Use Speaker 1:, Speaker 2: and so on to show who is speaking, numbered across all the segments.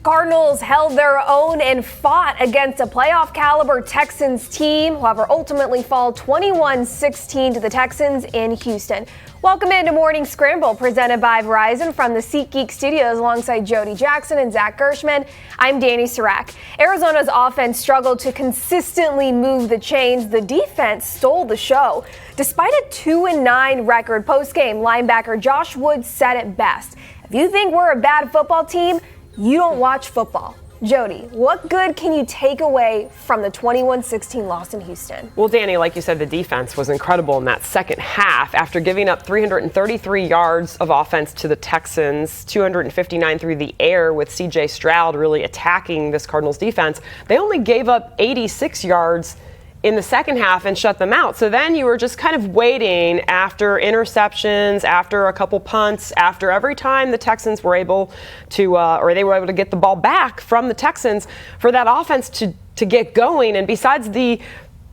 Speaker 1: Cardinals held their own and fought against a playoff-caliber Texans team, however, ultimately fall 21-16 to the Texans in Houston. Welcome into Morning Scramble, presented by Verizon from the SeatGeek studios alongside Jody Jackson and Zach Gershman. I'm Dani Sureck. Arizona's offense struggled to consistently move the chains. The defense stole the show. Despite a 2-9 record post-game, linebacker Josh Woods said it best. If you think we're a bad football team, you don't watch football. Jody, what good can you take away from the 21-16 loss in Houston?
Speaker 2: Well, Dani, like you said, the defense was incredible in that second half. After giving up 333 yards of offense to the Texans, 259 through the air with C.J. Stroud really attacking this Cardinals defense, they only gave up 86 yards in the second half and shut them out. So then you were just kind of waiting after interceptions, after a couple punts, after every time the Texans were able to, or they were able to get the ball back from the Texans for that offense to get going. And besides the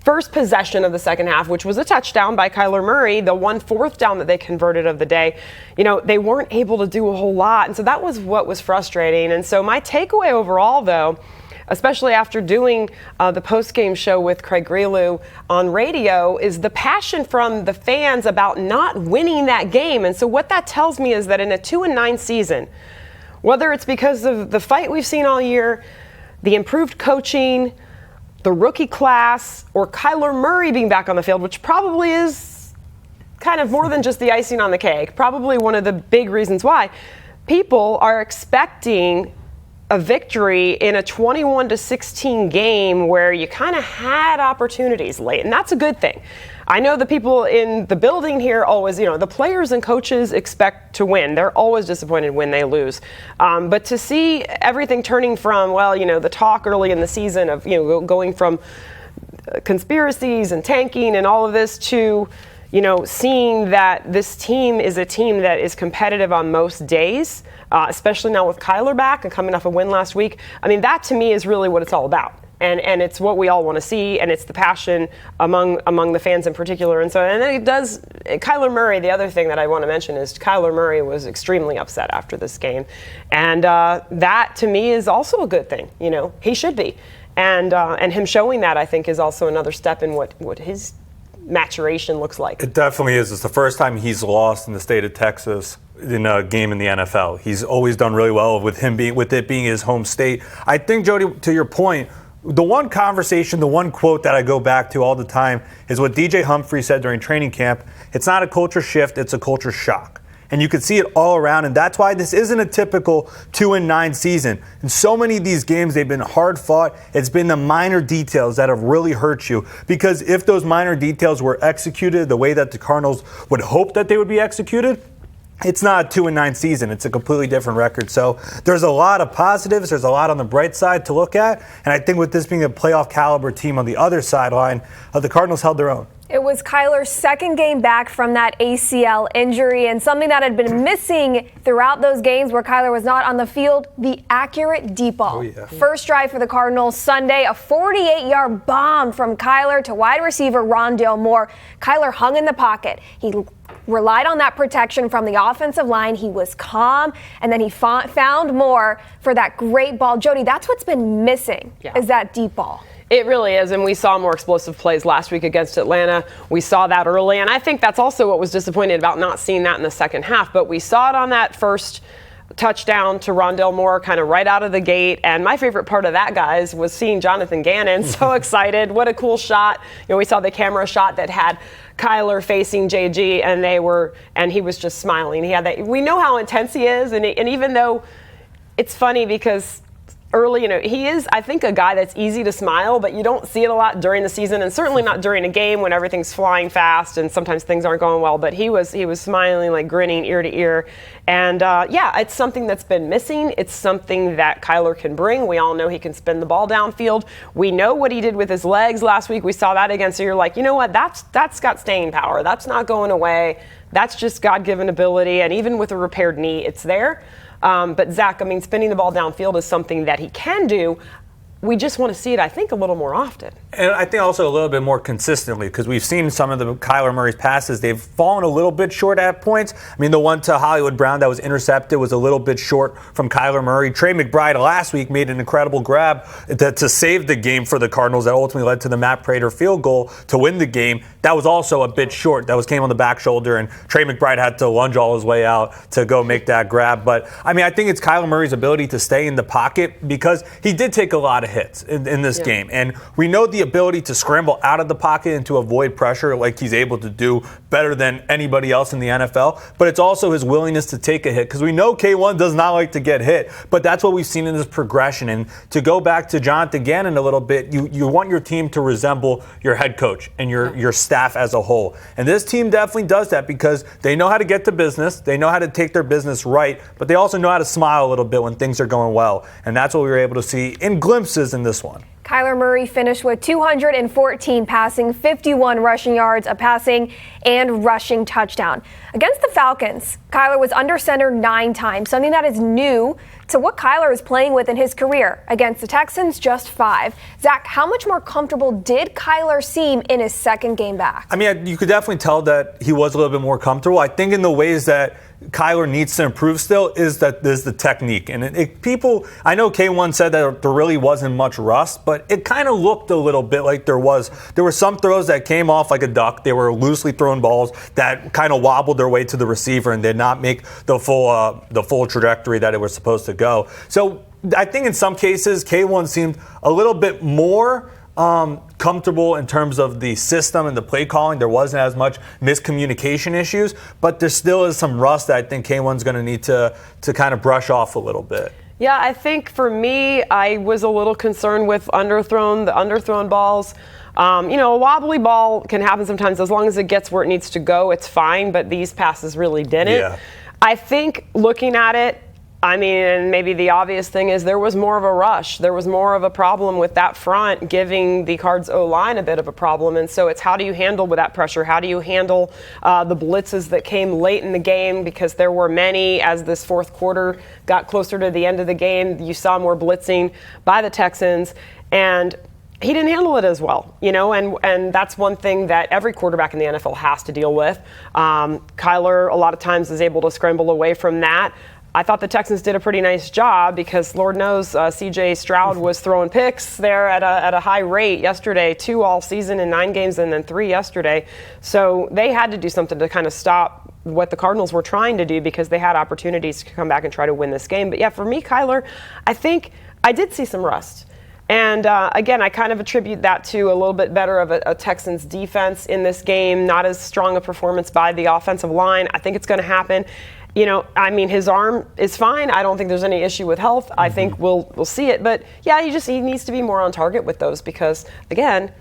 Speaker 2: first possession of the second half, which was a touchdown by Kyler Murray, the 1 4th down that they converted of the day, they weren't able to do a whole lot. And so that was what was frustrating. And so my takeaway overall, though, especially after doing the post-game show with Craig Grialou on radio, is the passion from the fans about not winning that game. And so what that tells me is that in a 2-9 season, whether it's because of the fight we've seen all year, the improved coaching, the rookie class, or Kyler Murray being back on the field, which probably is kind of more than just the icing on the cake, probably one of the big reasons why, people are expecting a victory in a 21-16 game where you kind of had opportunities late, and that's a good thing. I know the people in the building here always, the players and coaches expect to win. They're always disappointed when they lose. But to see everything turning from, the talk early in the season of, going from conspiracies and tanking and all of this to, seeing that this team is a team that is competitive on most days, especially now with Kyler back and coming off a win last week. I mean, that to me is really what it's all about. And it's what we all want to see, and it's the passion among the fans in particular. And then it does, Kyler Murray, the other thing that I want to mention is Kyler Murray was extremely upset after this game. And that to me is also a good thing. He should be. And him showing that, I think, is also another step in what his maturation looks like.
Speaker 3: It definitely is. It's the first time he's lost in the state of Texas in a game in the NFL. He's always done really well with it being his home state. I think, Jody, to your point, the one conversation, the one quote that I go back to all the time is what DJ Humphrey said during training camp. It's not a culture shift, it's a culture shock. And you can see it all around, and that's why this isn't a typical 2-9 season. In so many of these games, they've been hard fought. It's been the minor details that have really hurt you, because if those minor details were executed the way that the Cardinals would hope that they would be executed, it's not a 2-9 season. It's a completely different record. So there's a lot of positives. There's a lot on the bright side to look at. And I think with this being a playoff caliber team on the other sideline, the Cardinals held their own.
Speaker 1: It was Kyler's second game back from that ACL injury, and something that had been missing throughout those games where Kyler was not on the field, the accurate deep ball.
Speaker 3: Oh, yeah.
Speaker 1: First drive for the Cardinals Sunday, a 48-yard bomb from Kyler to wide receiver Rondale Moore. Kyler hung in the pocket. He relied on that protection from the offensive line. He was calm, and then he found Moore for that great ball. Jody, that's what's been missing, is that deep ball.
Speaker 2: It really is, and we saw more explosive plays last week against Atlanta. We saw that early, and I think that's also what was disappointing about not seeing that in the second half. But we saw it on that first touchdown to Rondale Moore kind of right out of the gate. And my favorite part of that, guys, was seeing Jonathan Gannon so excited. What a cool shot. We saw the camera shot that had Kyler facing JG, and he was just smiling. He had that. We know how intense he is, and even though it's funny because early, he is, I think, a guy that's easy to smile, but you don't see it a lot during the season, and certainly not during a game when everything's flying fast and sometimes things aren't going well. But he was smiling, like grinning ear to ear. And it's something that's been missing. It's something that Kyler can bring. We all know he can spin the ball downfield. We know what he did with his legs last week. We saw that again. So you're like, you know what? That's got staying power. That's not going away. That's just God-given ability. And even with a repaired knee, it's there. But Zach, spinning the ball downfield is something that he can do. we just want to see it, I think, a little more often.
Speaker 3: And I think also a little bit more consistently, because we've seen some of the Kyler Murray's passes, they've fallen a little bit short at points. I mean, the one to Hollywood Brown that was intercepted was a little bit short from Kyler Murray. Trey McBride last week made an incredible grab to save the game for the Cardinals that ultimately led to the Matt Prater field goal to win the game. That was also a bit short. That came on the back shoulder, and Trey McBride had to lunge all his way out to go make that grab. But, I mean, I think it's Kyler Murray's ability to stay in the pocket, because he did take a lot of hits in this game. And we know the ability to scramble out of the pocket and to avoid pressure like he's able to do better than anybody else in the NFL. But it's also his willingness to take a hit, because we know K1 does not like to get hit. But that's what we've seen in this progression. And to go back to Jonathan Gannon a little bit, you want your team to resemble your head coach and your staff as a whole. And this team definitely does that, because they know how to get to business. They know how to take their business right, but they also know how to smile a little bit when things are going well. And that's what we were able to see in glimpses in this one.
Speaker 1: Kyler Murray finished with 214 passing, 51 rushing yards, a passing and rushing touchdown. Against the Falcons, Kyler was under center 9 times, something that is new to what Kyler is playing with in his career. Against the Texans, just 5. Zach, how much more comfortable did Kyler seem in his second game back? I
Speaker 3: mean, you could definitely tell that he was a little bit more comfortable. I think in the ways that Kyler needs to improve still is the technique. And I know K1 said that there really wasn't much rust, but it kind of looked a little bit like there was. There were some throws that came off like a duck. They were loosely thrown balls that kind of wobbled their way to the receiver and did not make the full trajectory that it was supposed to go. So I think in some cases, K1 seemed a little bit more comfortable in terms of the system and the play calling. There wasn't as much miscommunication issues, but there still is some rust that I think K1's going to need to kind of brush off a little bit.
Speaker 2: Yeah, I think for me, I was a little concerned with the underthrown balls. A wobbly ball can happen sometimes. As long as it gets where it needs to go, it's fine, but these passes really didn't.
Speaker 3: Yeah.
Speaker 2: I think looking at it, I mean, maybe the obvious thing is there was more of a rush. There was more of a problem with that front, giving the Cards O-line a bit of a problem. And so it's how do you handle with that pressure? How do you handle the blitzes that came late in the game? Because there were many as this fourth quarter got closer to the end of the game. You saw more blitzing by the Texans. And he didn't handle it as well, and that's one thing that every quarterback in the NFL has to deal with. Kyler, a lot of times, is able to scramble away from that. I thought the Texans did a pretty nice job because Lord knows C.J. Stroud was throwing picks there at a high rate yesterday, 2 all season in 9 games and then 3 yesterday. So they had to do something to kind of stop what the Cardinals were trying to do because they had opportunities to come back and try to win this game. But yeah, for me, Kyler, I think I did see some rust. And again, I kind of attribute that to a little bit better of a Texans defense in this game, not as strong a performance by the offensive line. I think it's going to happen. His arm is fine. I don't think there's any issue with health. I think we'll see it. But yeah, he needs to be more on target with those because, again,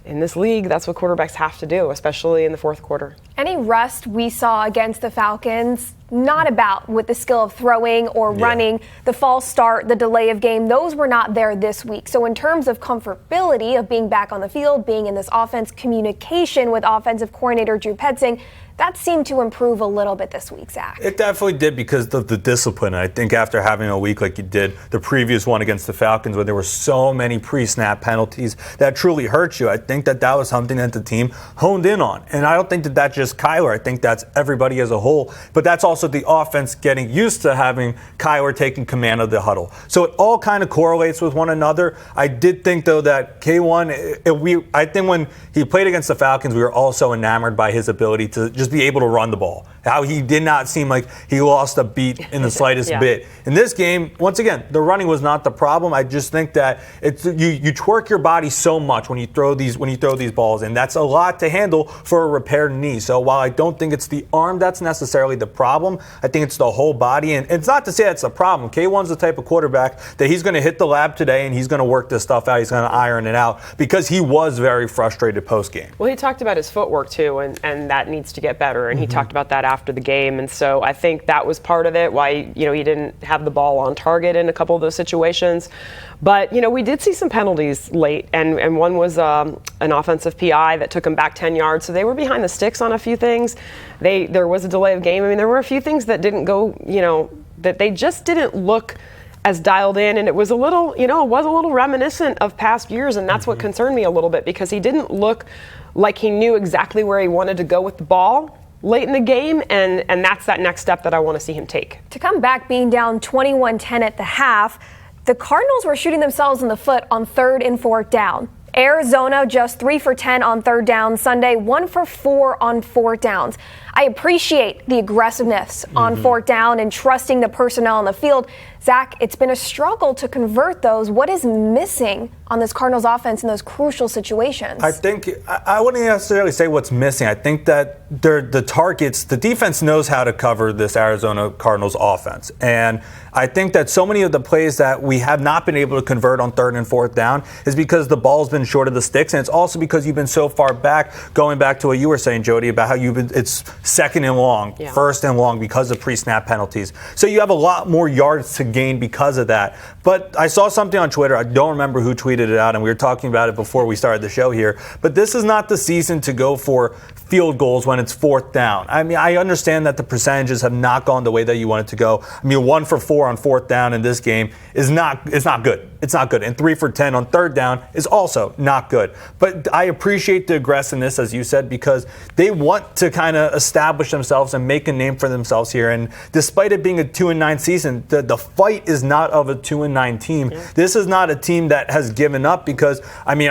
Speaker 2: in this league, that's what quarterbacks have to do, especially in the fourth quarter.
Speaker 1: Any rust we saw against the Falcons, not about with the skill of throwing or running, the false start, the delay of game, those were not there this week. So in terms of comfortability of being back on the field, being in this offense, communication with offensive coordinator Drew Petzing, that seemed to improve a little bit this week, Zach.
Speaker 3: It definitely did because of the discipline. I think after having a week like you did, the previous one against the Falcons, where there were so many pre-snap penalties that truly hurt you, I think that was something that the team honed in on. And I don't think that that's just Kyler. I think that's everybody as a whole. But that's also the offense getting used to having Kyler taking command of the huddle. So it all kind of correlates with one another. I did think, though, that K1, I think when he played against the Falcons, we were also enamored by his ability to just be able to run the ball. How he did not seem like he lost a beat in the slightest bit. In this game, once again, the running was not the problem. I just think that you twerk your body so much when you throw these balls, and that's a lot to handle for a repaired knee. So while I don't think it's the arm that's necessarily the problem, I think it's the whole body. And it's not to say that's the problem. K1's the type of quarterback that he's going to hit the lab today and he's going to work this stuff out. He's going to iron it out because he was very frustrated post-game.
Speaker 2: Well, he talked about his footwork too, and that needs to get better. And he talked about that after the game. And so I think that was part of it, why, he didn't have the ball on target in a couple of those situations. But, we did see some penalties late, and one was an offensive PI that took him back 10 yards. So they were behind the sticks on a few things. There was a delay of game. There were a few things that didn't go, that they just didn't look as dialed in, and it was a little, reminiscent of past years, and that's what concerned me a little bit, because he didn't look like he knew exactly where he wanted to go with the ball late in the game, and that's that next step that I want to see him take.
Speaker 1: To come back being down 21-10 at the half, the Cardinals were shooting themselves in the foot on 3rd and 4th down. Arizona just 3 for 10 on 3rd down Sunday, 1 for 4 on 4th downs. I appreciate the aggressiveness on 4th down and trusting the personnel on the field. Zach, it's been a struggle to convert those. What is missing on this Cardinals offense in those crucial situations?
Speaker 3: I think I wouldn't necessarily say what's missing. I think that the targets, the defense knows how to cover this Arizona Cardinals offense. And I think that so many of the plays that we have not been able to convert on 3rd and 4th down is because the ball's been short of the sticks. And it's also because you've been so far back, going back to what you were saying, Jody, about how it's 2nd and long, 1st and long because of pre-snap penalties. So you have a lot more yards to gain because of that. But I saw something on Twitter. I don't remember who tweeted it out, and we were talking about it before we started the show here. But this is not the season to go for field goals when it's 4th down. I mean, I understand that the percentages have not gone the way that you want it to go. I mean, 1 for 4 on 4th down in this game is not good. It's not good. And 3 for 10 on 3rd down is also not good. But I appreciate the aggressiveness, as you said, because they want to kind of establish themselves and make a name for themselves here. And despite it being a 2-9 season, the fight is not of a 2-9 team. Yeah. This is not a team that has given up, because, I mean,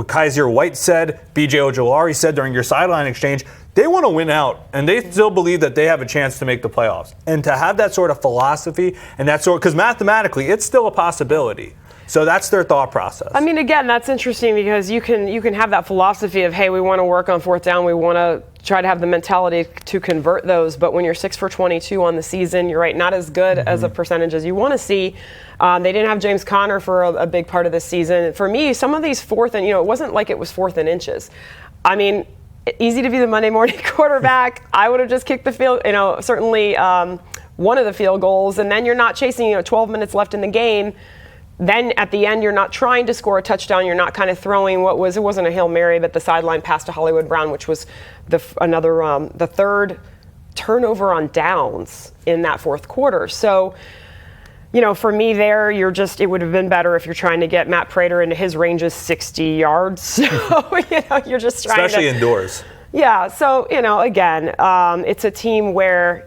Speaker 3: Kaiser White said, B.J. Ojolari said during your sideline exchange, they want to win out, and they still believe that they have a chance to make the playoffs. And to have that sort of philosophy and that sort, because mathematically it's still a possibility. So that's their thought process.
Speaker 2: I mean, again, that's interesting, because you can have that philosophy of, hey, we want to work on 4th down, we want to try to have the mentality to convert those. But when you're 6 for 22 on the season, you're right, not as good as a percentage as you want to see. They didn't have James Conner for a big part of the season. For me, some of these 4th and, it wasn't like it was 4th and inches. I mean, easy to be the Monday morning quarterback. I would have just kicked the field, certainly one of the field goals, and then you're not chasing, 12 minutes left in the game. Then at the end, you're not trying to score a touchdown. You're not kind of throwing it wasn't a Hail Mary, but the sideline pass to Hollywood Brown, which was the 3rd turnover on downs in that 4th quarter. So, for me there, it would have been better if you're trying to get Matt Prater into his range is 60 yards. So, you're just trying
Speaker 3: especially indoors.
Speaker 2: Yeah. So, again, it's a team where,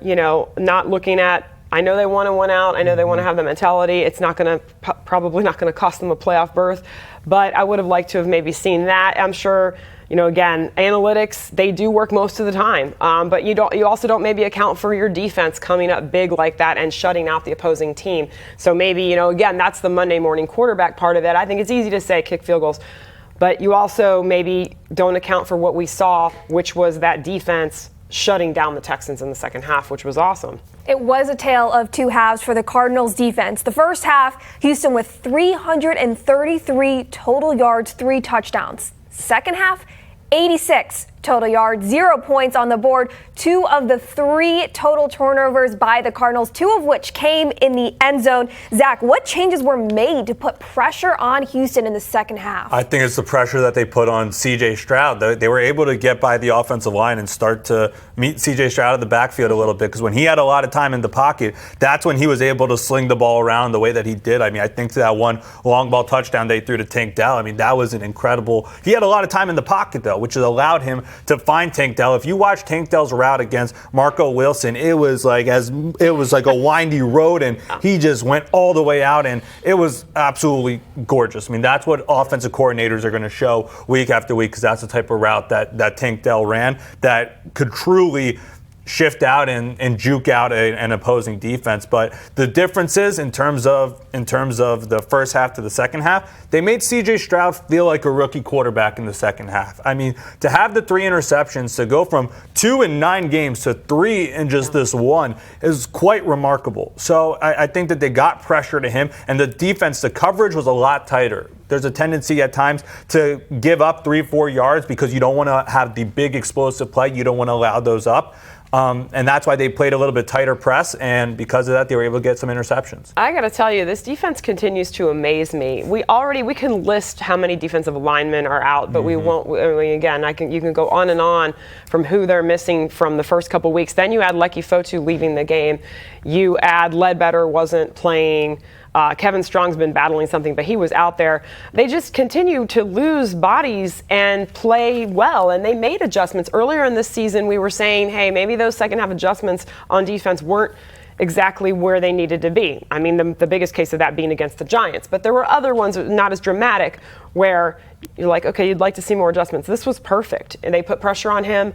Speaker 2: not looking at, I know they want to win out. I know they want to have the mentality. It's probably not going to cost them a playoff berth, but I would have liked to have maybe seen that. I'm sure, again, analytics, they do work most of the time, but you also don't maybe account for your defense coming up big like that and shutting out the opposing team. So maybe, again, that's the Monday morning quarterback part of it. I think it's easy to say kick field goals, but you also maybe don't account for what we saw, which was that defense shutting down the Texans in the second half, which was awesome.
Speaker 1: It was a tale of two halves for the Cardinals defense. The first half, Houston with 333 total yards, 3 touchdowns. Second half, 86 total yards, 0 points on the board. 2 of the 3 total turnovers by the Cardinals, 2 of which came in the end zone. Zach, what changes were made to put pressure on Houston in the second half?
Speaker 3: I think it's the pressure that they put on C.J. Stroud. They were able to get by the offensive line and start to meet C.J. Stroud in the backfield a little bit, because when he had a lot of time in the pocket, that's when he was able to sling the ball around the way that he did. I mean, I think that one long ball touchdown they threw to Tank Dell, I mean, that was an incredible. He had a lot of time in the pocket, though, which has allowed him to find Tank Dell. If you watch Tank Dell's route against Marco Wilson, it was like a windy road, and he just went all the way out, and it was absolutely gorgeous. I mean, that's what offensive coordinators are going to show week after week, because that's the type of route that Tank Dell ran that could truly shift out and juke out an opposing defense. But the difference is in terms of the first half to the second half, they made C.J. Stroud feel like a rookie quarterback in the second half. I mean, to have the 3 interceptions, to go from 2 in 9 games to 3 in just this one is quite remarkable. So I think that they got pressure to him, and the defense, the coverage was a lot tighter. There's a tendency at times to give up 3-4 yards because you don't want to have the big explosive play. You don't want to allow those up. And that's why they played a little bit tighter press, and because of that, they were able to get some interceptions.
Speaker 2: I got to tell you, this defense continues to amaze me. We can list how many defensive linemen are out, but we won't. I mean, again, you can go on and on from who they're missing from the first couple weeks. Then you add Lecky Fotu leaving the game. You add Ledbetter wasn't playing. Kevin Strong's been battling something, but he was out there. They just continue to lose bodies and play well, and they made adjustments. Earlier in this season, we were saying, hey, maybe those second half adjustments on defense weren't exactly where they needed to be. I mean, the biggest case of that being against the Giants. But there were other ones, not as dramatic, where you're like, okay, you'd like to see more adjustments. This was perfect. And they put pressure on him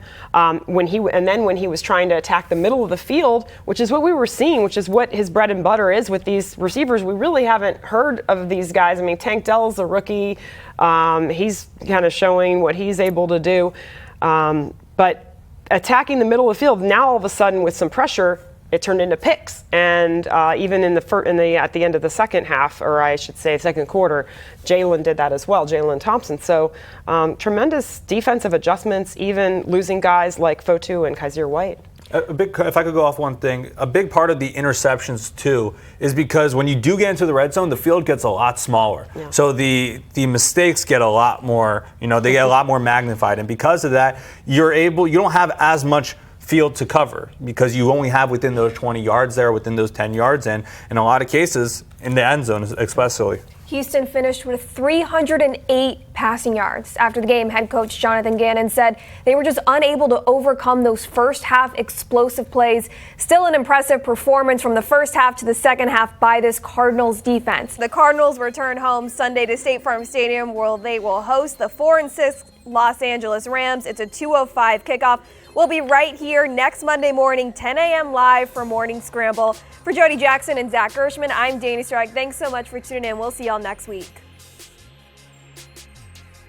Speaker 2: when he was trying to attack the middle of the field, which is what we were seeing, which is what his bread and butter is with these receivers. We really haven't heard of these guys. I mean, Tank Dell's a rookie. He's kind of showing what he's able to do. But attacking the middle of the field, now all of a sudden with some pressure, it turned into picks, and even at the end of the second half, or I should say second quarter, Jalen did that as well, Jalen Thompson. So tremendous defensive adjustments, even losing guys like Fotu and Kaiser White.
Speaker 3: If I could go off one thing, a big part of the interceptions too is because when you do get into the red zone, the field gets a lot smaller. Yeah. So the mistakes get a lot more, they get a lot more magnified, and because of that, you don't have as much field to cover because you only have within those 20 yards there, within those 10 yards, and in a lot of cases, in the end zone especially.
Speaker 1: Houston finished with 308 passing yards. After the game, head coach Jonathan Gannon said they were just unable to overcome those first half explosive plays. Still an impressive performance from the first half to the second half by this Cardinals defense. The Cardinals return home Sunday to State Farm Stadium, where they will host the 4-6 Los Angeles Rams. It's a 2:05 kickoff. We'll be right here next Monday morning, 10 a.m. live for Morning Scramble. For Jody Jackson and Zach Gershman, I'm Dani Sureck. Thanks so much for tuning in. We'll see y'all next week.